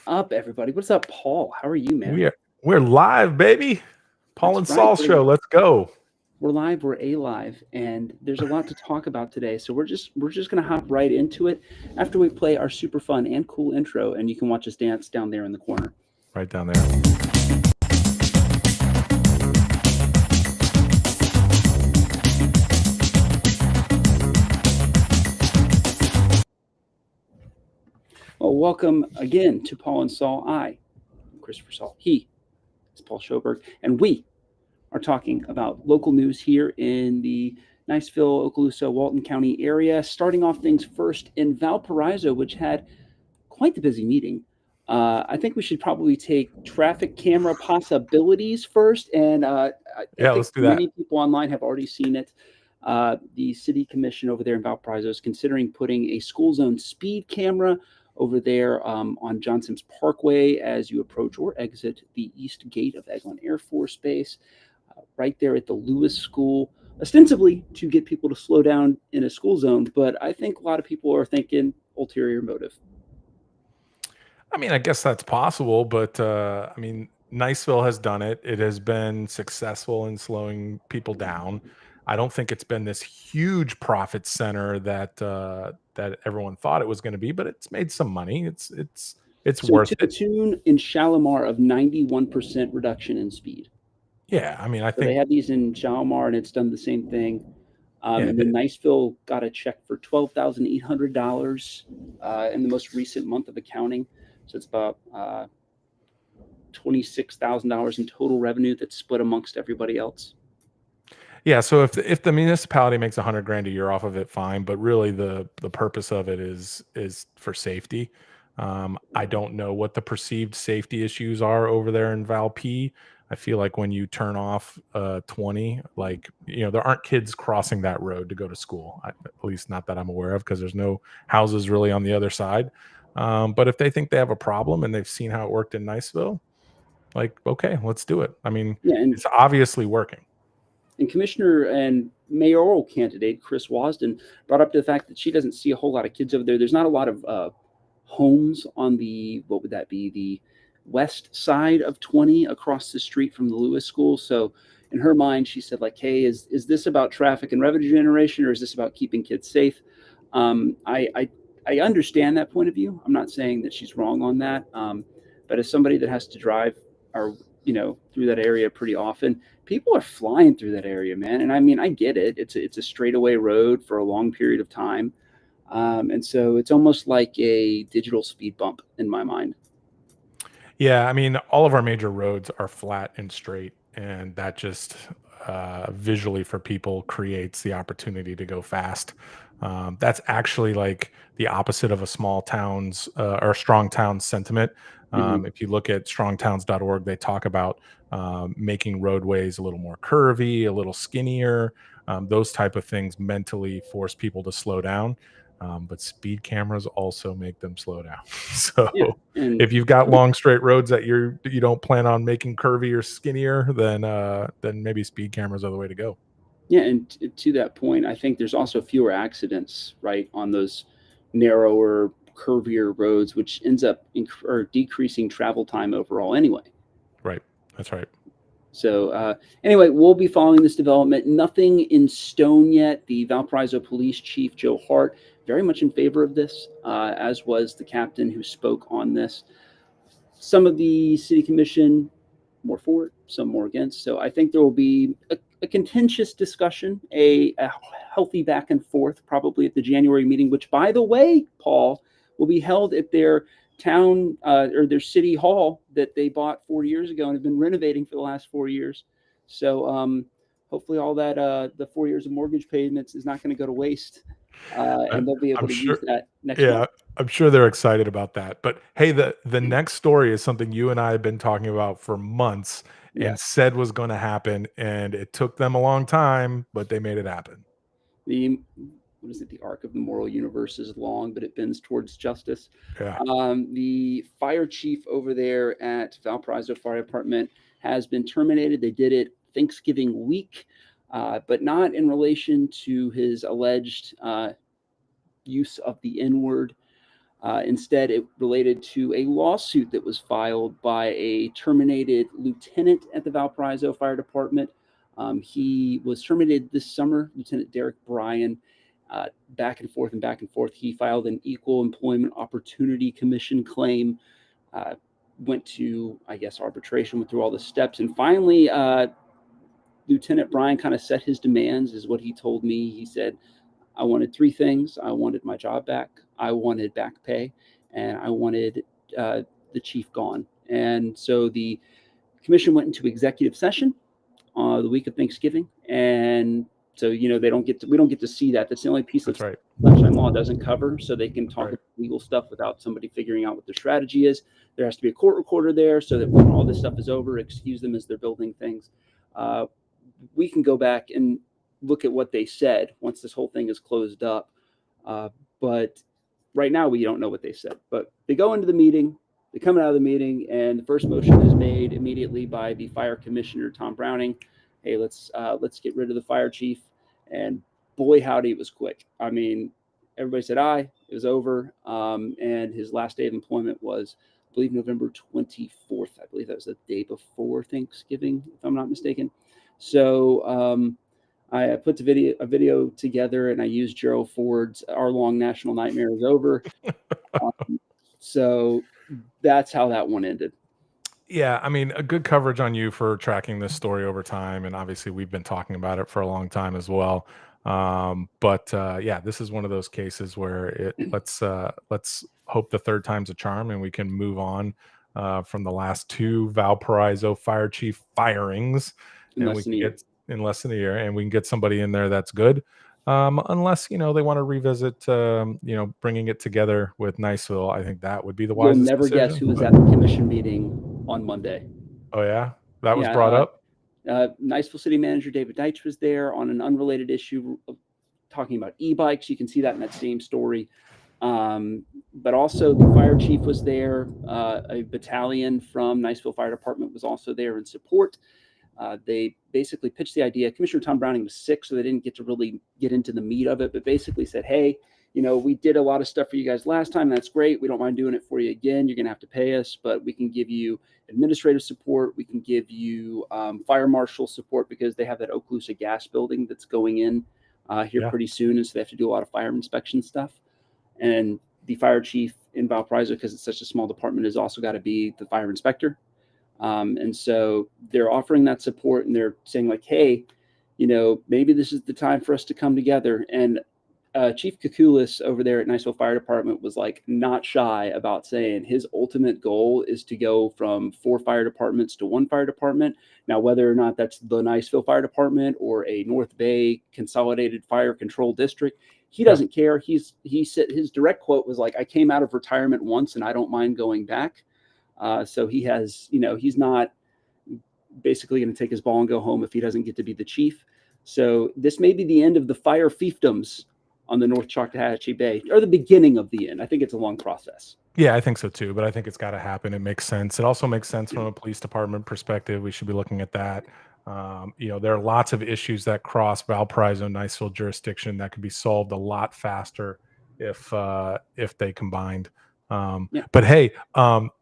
up, everybody? What's up, Paul? How are you, man? We're live, baby. Paul and That's right. Saul show. Let's go. We're live. We're alive, and there's a lot to talk about today. So we're just gonna hop right into it after we play our super fun and cool intro, and you can watch us dance down there in the corner. Right down there. Well, welcome again to Paul and Saul. I'm Christopher Saul. He is Paul Schoberg, and we are talking about local news here in the Niceville, Okaloosa, Walton County area. Starting off things first in Valparaiso, which had quite the busy meeting. I think we should probably take traffic camera possibilities first, and I think Let's do that. many people online have already seen it. The city commission over there in Valparaiso is considering putting a school zone speed camera over there on Johnson's Parkway as you approach or exit the east gate of Eglin Air Force Base, right there at the Lewis School, ostensibly to get people to slow down in a school zone. But I think a lot of people are thinking ulterior motive. I mean, I guess that's possible, but Niceville has done it. It has been successful in slowing people down. I don't think it's been this huge profit center that everyone thought it was going to be, but it's made some money. It's So worth to the it. tune in Shalimar of 91% reduction in speed. Yeah, I mean, I So they think have these in Shalimar, and it's done the same thing. yeah, And then Niceville got a check for $12,800 in the most recent month of accounting. So it's about $26,000 in total revenue that's split amongst everybody else. yeah. So if the municipality makes $100,000 a year off of it, fine. But really, the purpose of it is for safety. I don't know what the perceived safety issues are over there in Valp. I feel like when you turn off 20, like, there aren't kids crossing that road to go to school, at least not that I'm aware of, because there's no houses really on the other side. But if they think they have a problem and they've seen how it worked in Niceville, like, okay, let's do it. I mean, Yeah, and it's obviously working. Commissioner and mayoral candidate Chris Wasden brought up the fact that she doesn't see a whole lot of kids over there. There's not a lot of homes on the, what would that be, the west side of 20 across the street from the Lewis School. So in her mind, she said, like, hey, is this about traffic and revenue generation, or is this about keeping kids safe? I understand that point of view. I'm not saying that she's wrong on that. But as somebody that has to drive or through that area pretty often, people are flying through that area, man. And I mean, I get it. It's a straightaway road for a long period of time. And so it's almost like a digital speed bump in my mind. Yeah, I mean, all of our major roads are flat and straight, and that just visually for people creates the opportunity to go fast. That's actually like the opposite of a small town's or strong town sentiment. Mm-hmm. If you look at strongtowns.org, they talk about making roadways a little more curvy, a little skinnier. Those type of things mentally force people to slow down. But speed cameras also make them slow down. So Yeah. And if you've got long straight roads that you don't plan on making curvy or skinnier, then maybe speed cameras are the way to go. yeah, and to that point, I think there's also fewer accidents, right, on those narrower, curvier roads, which ends up or decreasing travel time overall anyway. Right. That's right. So anyway, we'll be following this development. Nothing in stone yet. The Valparaiso Police Chief Joe Hart very much in favor of this, as was the captain who spoke on this. Some of the city commission more for it, some more against. So I think there will be a contentious discussion, a healthy back and forth, probably at the January meeting, which, by the way, Paul, will be held at their town or their city hall that they bought 4 years ago and have been renovating for the last 4 years. So hopefully all that the 4 years of mortgage payments is not going to go to waste, and they'll be able I'm to sure. use that next Yeah, month. I'm sure they're excited about that. But hey, the next story is something you and I have been talking about for months and Yes. said was going to happen, and it took them a long time, but they made it happen. The what is it? The arc of the moral universe is long, but it bends towards justice. Yeah. The fire chief over there at Valparaiso Fire Department has been terminated. They did it Thanksgiving week, but not in relation to his alleged use of the N word. Instead, it related to a lawsuit that was filed by a terminated lieutenant at the Valparaiso Fire Department. He was terminated this summer, Lieutenant Derek Bryan. Back and forth and back and forth. He filed an Equal Employment Opportunity Commission claim, went to, I guess, arbitration, went through all the steps. And finally, Lieutenant Bryan kind of set his demands, is what he told me. He said, I wanted three things. I wanted my job back, I wanted back pay, and I wanted the chief gone. And so the commission went into executive session the week of Thanksgiving. And so, we don't get to see that. That's the only piece of sunshine law doesn't cover. So they can talk about legal stuff without somebody figuring out what their strategy is. There has to be a court recorder there so that when all this stuff is over, excuse them as they're building things. We can go back and look at what they said once this whole thing is closed up. But right now we don't know what they said. But they go into the meeting, they come out of the meeting, and the first motion is made immediately by the fire commissioner, Tom Browning. Hey, let's get rid of the fire chief. And boy, howdy, it was quick. I mean, everybody said aye, it was over. And his last day of employment was, I believe, November 24th. I believe that was the day before Thanksgiving, if I'm not mistaken. So I put a video together, and I used Gerald Ford's "Our Long National Nightmare Is Over." So that's how that one ended. Yeah, I mean, a good coverage on you for tracking this story over time, and obviously we've been talking about it for a long time as well. But yeah, this is one of those cases where let's hope the third time's a charm, and we can move on from the last two Valparaiso fire chief firings, and we can get in less than a year, and we can get somebody in there that's good. Unless they want to revisit, bringing it together with Niceville. I think that would be the wisest. You'll never decision, guess who was at the commission meeting on Monday. Oh yeah, that was brought up. Niceville City Manager David Deitch was there on an unrelated issue, talking about e-bikes. You can see that in that same story. But also the fire chief was there. A battalion from Niceville Fire Department was also there in support. They basically pitched the idea. Commissioner Tom Browning was sick, so they didn't get to really get into the meat of it, but basically said, hey, we did a lot of stuff for you guys last time. That's great. We don't mind doing it for you again. You're going to have to pay us, but we can give you administrative support. We can give you fire marshal support, because they have that Okaloosa gas building that's going in here pretty soon. And so they have to do a lot of fire inspection stuff. And the fire chief in Valparaiso, because it's such a small department, has also got to be the fire inspector. And so they're offering that support, and they're saying like, hey, maybe this is the time for us to come together. And Chief Kukulis over there at Niceville Fire Department was like not shy about saying his ultimate goal is to go from 4 fire departments to 1 fire department. Now, whether or not that's the Niceville Fire Department or a North Bay Consolidated Fire Control District, he doesn't care. He said his direct quote was like, I came out of retirement once and I don't mind going back. So he has, he's not basically going to take his ball and go home if he doesn't get to be the chief. So this may be the end of the fire fiefdoms on the North Choctawhatchee Bay, or the beginning of the end. I think it's a long process. Yeah, I think so too, but I think it's got to happen. It makes sense. It also makes sense from a police department perspective. We should be looking at that. There are lots of issues that cross Valparaiso, Niceville jurisdiction that could be solved a lot faster if they combined. But hey,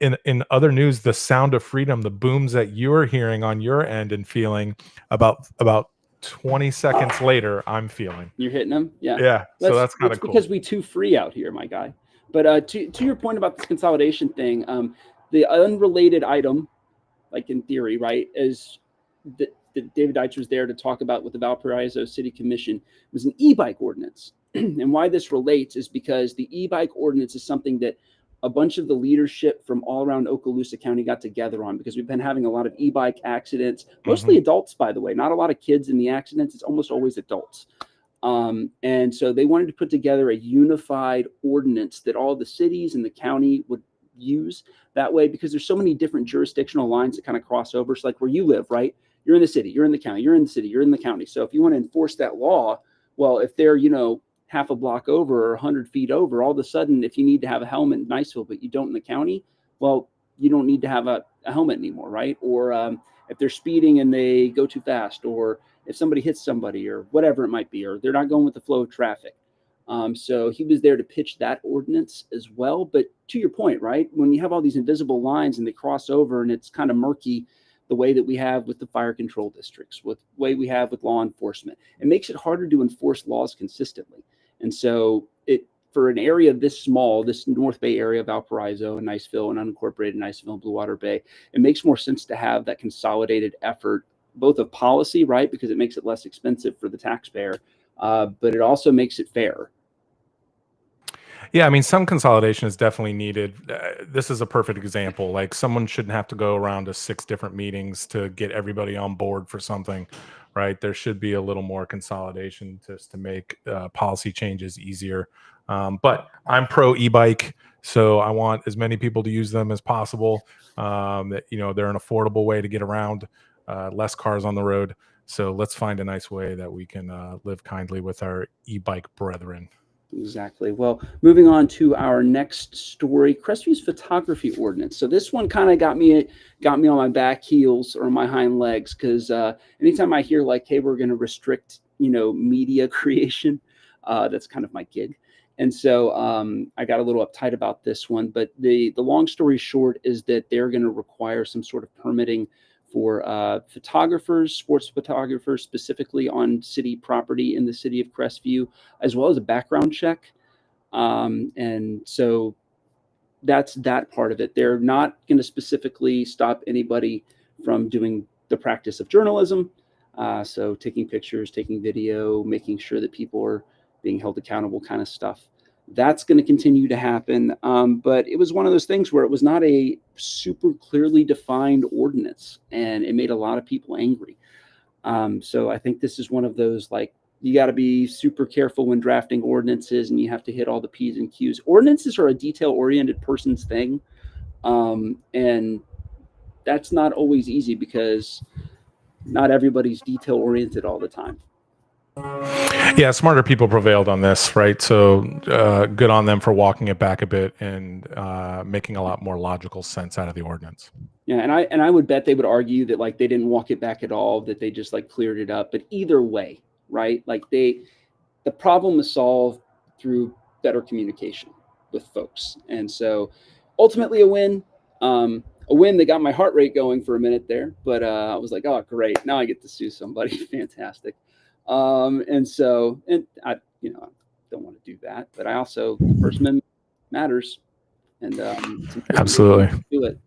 in other news, the sound of freedom, the booms that you're hearing on your end and feeling, about 20 seconds later, I'm feeling. You're hitting them? Yeah. So that's kind of cool. Because we too free out here, my guy. But to your point about this consolidation thing, the unrelated item, like in theory, right, is that David Deitch was there to talk about with the Valparaiso City Commission, was an e-bike ordinance. And why this relates is because the e-bike ordinance is something that a bunch of the leadership from all around Okaloosa County got together on, because we've been having a lot of e-bike accidents, mostly adults, by the way, not a lot of kids in the accidents. It's almost always adults. And so they wanted to put together a unified ordinance that all the cities and the county would use that way, because there's so many different jurisdictional lines that kind of cross over. So like where you live, right? You're in the city, you're in the county, you're in the city, you're in the county. So if you want to enforce that law, well, if they're, half a block over or 100 feet over, all of a sudden, if you need to have a helmet in Niceville, but you don't in the county, well, you don't need to have a helmet anymore, right? Or if they're speeding and they go too fast, or if somebody hits somebody or whatever it might be, or they're not going with the flow of traffic. So he was there to pitch that ordinance as well. But to your point, right, when you have all these invisible lines and they cross over and it's kind of murky, the way that we have with the fire control districts, with the way we have with law enforcement, it makes it harder to enforce laws consistently. And so for an area this small, this North Bay area of Valparaiso and Niceville and unincorporated Niceville and Blue Water Bay, it makes more sense to have that consolidated effort, both of policy, right, because it makes it less expensive for the taxpayer, but it also makes it fair. Yeah, I mean, some consolidation is definitely needed. This is a perfect example. Like, someone shouldn't have to go around to 6 different meetings to get everybody on board for something, right? There should be a little more consolidation just to make policy changes easier. But I'm pro e-bike, so I want as many people to use them as possible. That, you know, they're an affordable way to get around, less cars on the road. So let's find a nice way that we can live kindly with our e-bike brethren. Exactly. Well, moving on to our next story, Crestview's photography ordinance. So this one kind of got me on my back heels or my hind legs, because anytime I hear like, hey, we're going to restrict, media creation, that's kind of my gig. And so I got a little uptight about this one. But the long story short is that they're going to require some sort of permitting for photographers, sports photographers, specifically on city property in the city of Crestview, as well as a background check. And so that's that part of it. They're not going to specifically stop anybody from doing the practice of journalism. So taking pictures, taking video, making sure that people are being held accountable kind of stuff. That's going to continue to happen. But it was one of those things where it was not a super clearly defined ordinance, and it made a lot of people angry. So I think this is one of those, like, you got to be super careful when drafting ordinances, and you have to hit all the P's and Q's. Ordinances are a detail-oriented person's thing. And that's not always easy, because not everybody's detail-oriented all the time. Yeah, smarter people prevailed on this, right? So good on them for walking it back a bit and making a lot more logical sense out of the ordinance. Yeah, and I would bet they would argue that, like, they didn't walk it back at all, that they just like cleared it up. But either way, right? Like, the problem is solved through better communication with folks. And so ultimately a win that got my heart rate going for a minute there. But I was like, oh, great. Now I get to sue somebody. Fantastic. And I don't want to do that, but I also, First Amendment matters, and absolutely do it.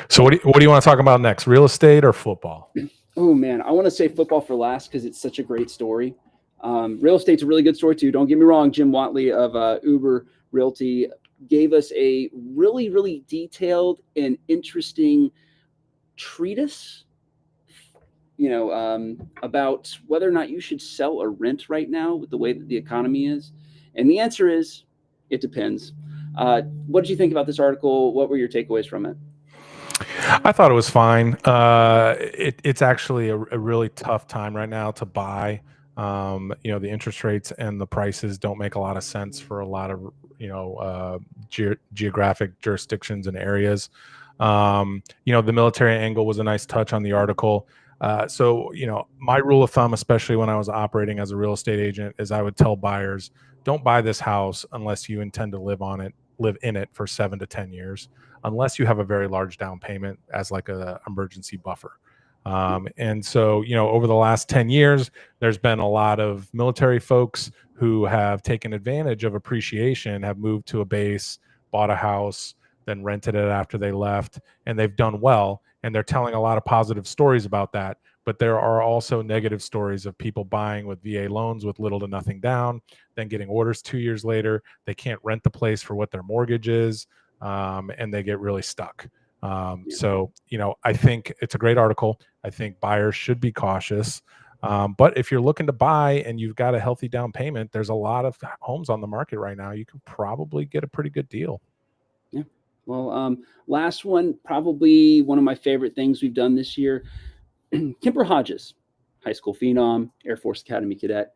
So what do you want to talk about next? Real estate or football? Oh man, I want to say football for last, because it's such a great story. Real estate's a really good story too. Don't get me wrong. Jim Whatley of Über Realty gave us a really, really detailed and interesting treatise about whether or not you should sell or rent right now with the way that the economy is. And the answer is, it depends. What did you think about this article? What were your takeaways from it? I thought it was fine. It's actually a really tough time right now to buy. The interest rates and the prices don't make a lot of sense for a lot of, geographic jurisdictions and areas. The military angle was a nice touch on the article. So my rule of thumb, especially when I was operating as a real estate agent, is I would tell buyers, don't buy this house unless you intend to live in it for 7 to 10 years, unless you have a very large down payment as like a emergency buffer. And so, over the last 10 years, there's been a lot of military folks who have taken advantage of appreciation, have moved to a base, bought a house, then rented it after they left, and they've done well. And they're telling a lot of positive stories about that. But there are also negative stories of people buying with VA loans with little to nothing down, then getting orders 2 years later. They can't rent the place for what their mortgage is, and they get really stuck. So, I think it's a great article. I think buyers should be cautious. But if you're looking to buy and you've got a healthy down payment, there's a lot of homes on the market right now. You can probably get a pretty good deal. Yeah. Well, last one, probably one of my favorite things we've done this year. Kemper Hodges, high school phenom, Air Force Academy cadet,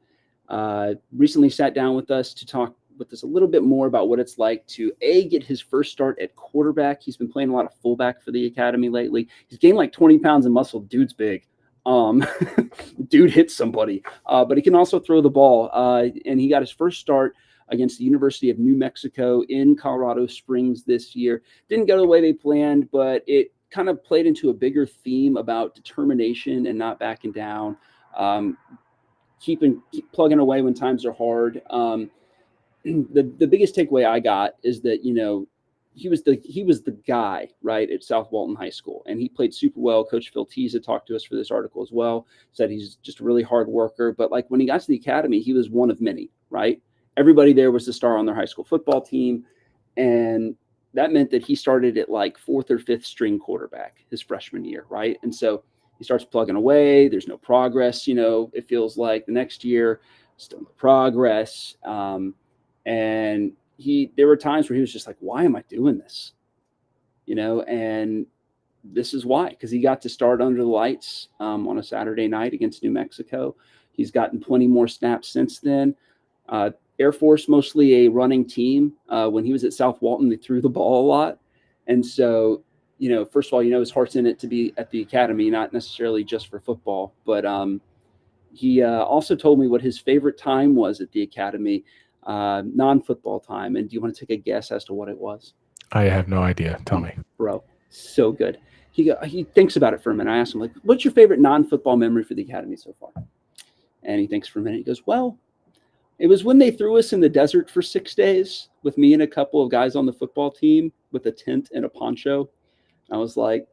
recently sat down with us to talk with us a little bit more about what it's like to get his first start at quarterback. He's been playing a lot of fullback for the academy lately. He's gained like 20 pounds of muscle. Dude's big. Dude hit somebody, but he can also throw the ball. And he got his first start against the University of New Mexico in Colorado Springs this year. Didn't go the way they planned, but it kind of played into a bigger theme about determination and not backing down, keep plugging away when times are hard. The biggest takeaway I got is that, he was the guy, right, at South Walton High School, and he played super well. Coach Phil Teesa talked to us for this article as well, said he's just a really hard worker. But like when he got to the academy, he was one of many, right? Everybody there was the star on their high school football team, and that meant that he started at like fourth or fifth string quarterback his freshman year, right? And so he starts plugging away. There's no progress, it feels like. The next year, still no progress. And there were times where he was just like, why am I doing this? And this is why, because he got to start under the lights on a Saturday night against New Mexico. He's gotten plenty more snaps since then. Air Force, mostly a running team. When he was at South Walton, they threw the ball a lot. And so, first of all, his heart's in it to be at the academy, not necessarily just for football. But he also told me what his favorite time was at the academy, non-football time. And do you want to take a guess as to what it was? I have no idea. Tell me. Bro, so good. He thinks about it for a minute. I asked him, like, what's your favorite non-football memory for the academy so far? And he thinks for a minute. He goes, well, it was when they threw us in the desert for 6 days with me and a couple of guys on the football team with a tent and a poncho. I was like,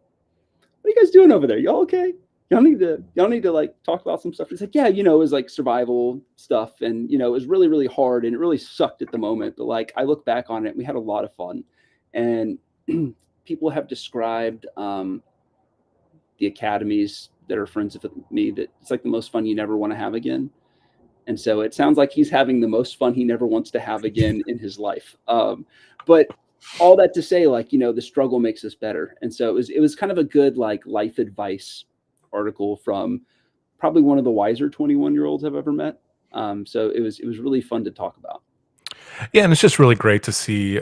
what are you guys doing over there? Y'all okay? Y'all need to like talk about some stuff. He's like, yeah, it was like survival stuff. And, it was really, really hard and it really sucked at the moment. But like, I look back on it, we had a lot of fun. And people have described the academies that are friends with me that it's like the most fun you never want to have again. And so it sounds like he's having the most fun he never wants to have again in his life. But all that to say, like, the struggle makes us better. And so it was kind of a good, like, life advice article from probably one of the wiser 21-year-olds I've ever met. So it was really fun to talk about. Yeah. And it's just really great to see,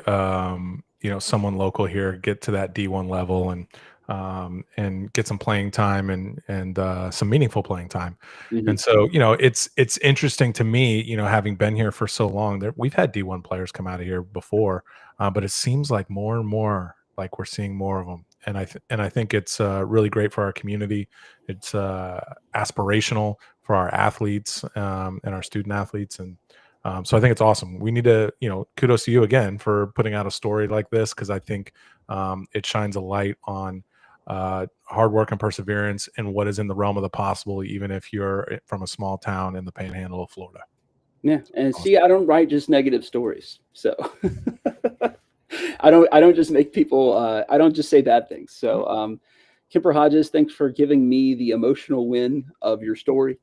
someone local here get to that D1 level and get some playing time and some meaningful playing time. Mm-hmm. And so, it's interesting to me, having been here for so long, that we've had D1 players come out of here before, but it seems like more and more like we're seeing more of them. And I think it's really great for our community. It's aspirational for our athletes and our student athletes. And so I think it's awesome. We need to, kudos to you again for putting out a story like this, because I think it shines a light on hard work and perseverance and what is in the realm of the possible, even if you're from a small town in the panhandle of Florida. Yeah. And see, I don't write just negative stories. So I don't just make people, I don't just say bad things. So Kemper Hodges, thanks for giving me the emotional win of your story.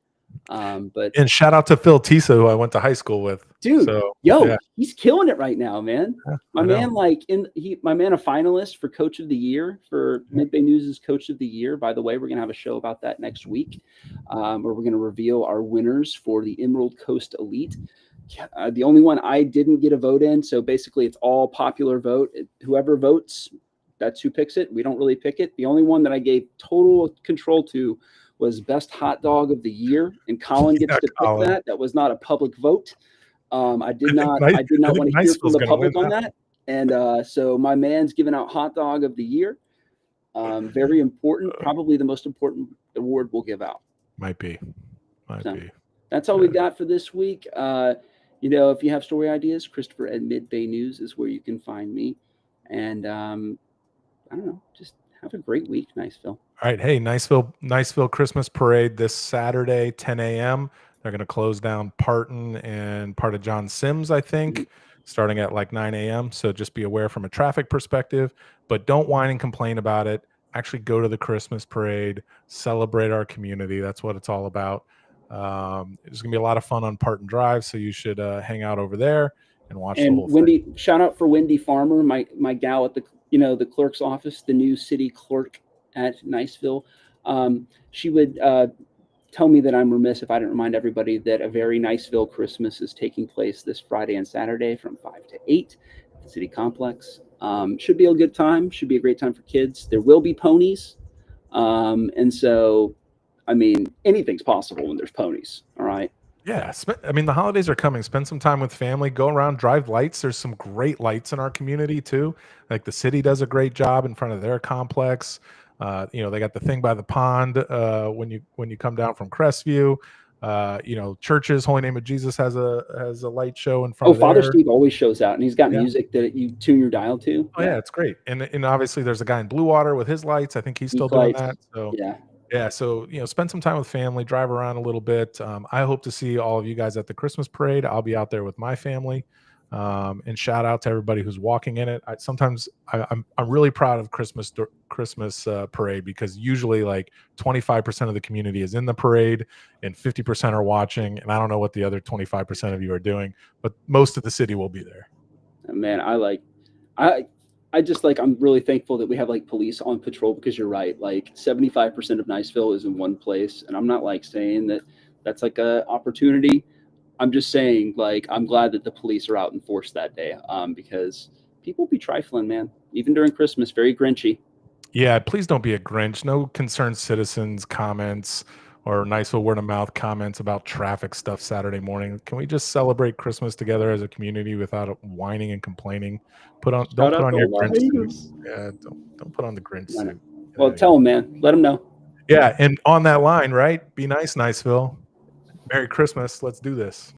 And shout out to Phil Teesa, who I went to high school with. Dude, so, he's killing it right now, man. Yeah, my man, a finalist for Coach of the Year for Mid-Bay News' Coach of the Year. By the way, we're gonna have a show about that next week, where we're gonna reveal our winners for the Emerald Coast Elite. The only one I didn't get a vote in, so basically it's all popular vote. Whoever votes, that's who picks it. We don't really pick it. The only one that I gave total control to was Best Hot Dog of the Year, and Colin gets to pick that. That was not a public vote. I did not want to hear from the public on that. And so my man's giving out Hot Dog of the Year. Very important, probably the most important award we'll give out. Might be. That's all we got for this week. If you have story ideas, Christopher at Mid-Bay News is where you can find me. And I don't know, just have a great week, Niceville. All right. Hey, Niceville Christmas Parade this Saturday, 10 a.m. They're going to close down Parton and part of John Sims, I think, starting at like 9 a.m. So just be aware from a traffic perspective, but don't whine and complain about it. Actually go to the Christmas parade, celebrate our community. That's what it's all about. It's going to be a lot of fun on Parton Drive, so you should hang out over there and watch the whole thing. Shout out for Wendy Farmer, my gal at the clerk's office, the new city clerk at Niceville. She would tell me that I'm remiss if I didn't remind everybody that a very Niceville Christmas is taking place this Friday and Saturday from 5 to 8 at the city complex. Should be a good time. Should be a great time for kids. There will be ponies. And so I mean, anything's possible when there's ponies. All right. Yeah, I mean, the holidays are coming. Spend some time with family. Go around, drive lights. There's some great lights in our community too. Like the city does a great job in front of their complex. They got the thing by the pond when you come down from Crestview. Churches, Holy Name of Jesus has a light show in front Oh, of Father there. Steve always shows out, and he's got Yeah. music that you tune your dial to. Oh yeah, it's great. And obviously there's a guy in Blue Water with his lights. I think he's still Geek doing lights. that. So Yeah. yeah, so spend some time with family, drive around a little bit. I hope to see all of you guys at the Christmas parade. I'll be out there with my family, and shout out to everybody who's walking in it. I'm really proud of Christmas parade, because usually like 25% of the community is in the parade and 50% are watching, and I don't know what the other 25% of you are doing, but most of the city will be there. Man, I just like, I'm really thankful that we have like police on patrol, because you're right. Like 75% of Niceville is in one place. And I'm not like saying that that's like a opportunity. I'm just saying, like, I'm glad that the police are out in force that day, because people be trifling, man, even during Christmas, very grinchy. Yeah, please don't be a Grinch. No concerned citizens comments or Niceville word of mouth comments about traffic stuff Saturday morning. Can we just celebrate Christmas together as a community without whining and complaining? Don't Shout put out on to your all the Grinch suit. haters. Yeah, don't put on the Grinch I know. suit. Get Well, outta here. tell them, man. Let them know. Yeah, and on that line, right? Be nice, Niceville. Merry Christmas. Let's do this.